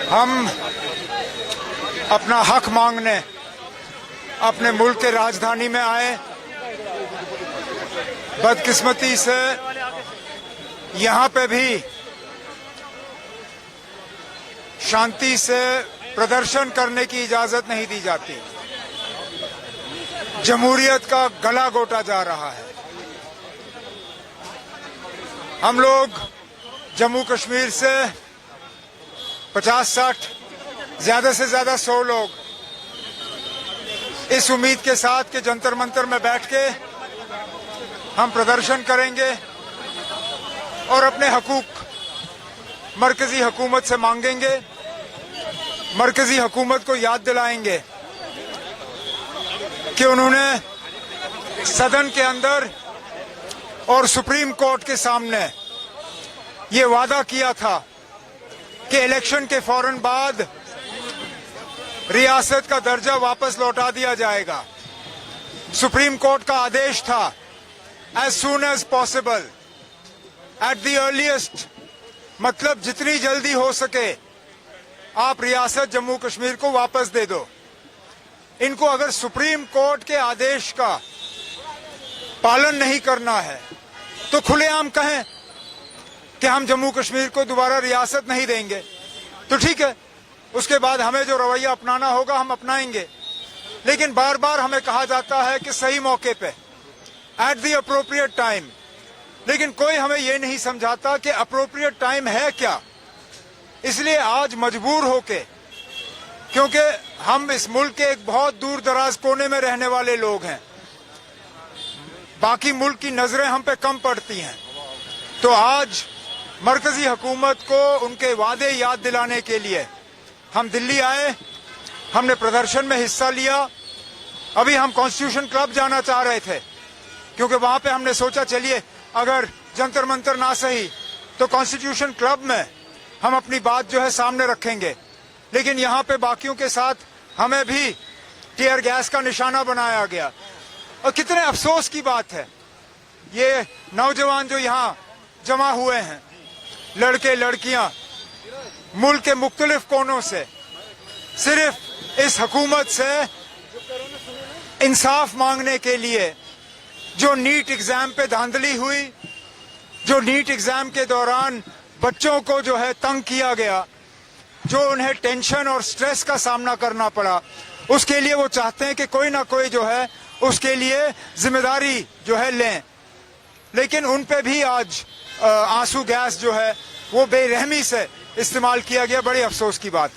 हम अपना हक मांगने अपने मुल्क के राजधानी में आए। बदकिस्मती से यहाँ पे भी शांति से प्रदर्शन करने की इजाजत नहीं दी जाती। जमहूरियत का गला घोटा जा रहा है। हम लोग जम्मू कश्मीर से 50-60 ज्यादा से ज्यादा 100 लोग इस उम्मीद के साथ कि जंतर मंतर में बैठ के हम प्रदर्शन करेंगे और अपने हकूक मरकजी हुकूमत से मांगेंगे, मरकजी हुकूमत को याद दिलाएंगे कि उन्होंने सदन के अंदर और सुप्रीम कोर्ट के सामने ये वादा किया था कि इलेक्शन के फौरन बाद रियासत का दर्जा वापस लौटा दिया जाएगा। सुप्रीम कोर्ट का आदेश था as soon as possible, at the earliest, मतलब जितनी जल्दी हो सके आप रियासत जम्मू कश्मीर को वापस दे दो। इनको अगर सुप्रीम कोर्ट के आदेश का पालन नहीं करना है तो खुलेआम कहें कि हम जम्मू कश्मीर को दोबारा रियासत नहीं देंगे, तो ठीक है, उसके बाद हमें जो रवैया अपनाना होगा हम अपनाएंगे। लेकिन बार बार हमें कहा जाता है कि सही मौके पे, एट द अप्रोप्रिएट टाइम, लेकिन कोई हमें ये नहीं समझाता कि अप्रोप्रिएट टाइम है क्या। इसलिए आज मजबूर होके, क्योंकि हम इस मुल्क के एक बहुत दूर दराज कोने में रहने वाले लोग हैं, बाकी मुल्क की नजरें हम पे कम पड़ती हैं, तो आज मरकजी हुकूमत को उनके वादे याद दिलाने के लिए हम दिल्ली आए। हमने प्रदर्शन में हिस्सा लिया। अभी हम कॉन्स्टिट्यूशन क्लब जाना चाह रहे थे, क्योंकि वहां पे हमने सोचा चलिए अगर जंतर मंतर ना सही तो कॉन्स्टिट्यूशन क्लब में हम अपनी बात जो है सामने रखेंगे। लेकिन यहाँ पे बाकियों के साथ हमें भी टीयर गैस का निशाना बनाया गया। और कितने अफसोस की बात है, ये नौजवान जो यहाँ जमा हुए हैं, लड़के लड़कियां मुल्क के मुख्तलिफ कोनों से, सिर्फ इस हुकूमत से इंसाफ मांगने के लिए, जो नीट एग्जाम पे धांधली हुई, जो नीट एग्जाम के दौरान बच्चों को जो है तंग किया गया, जो उन्हें टेंशन और स्ट्रेस का सामना करना पड़ा, उसके लिए वो चाहते हैं कि कोई ना कोई जो है उसके लिए जिम्मेदारी जो है लें। लेकिन उन पे भी आज आंसू गैस जो है वो बेरहमी से इस्तेमाल किया गया। बड़े अफसोस की बात है।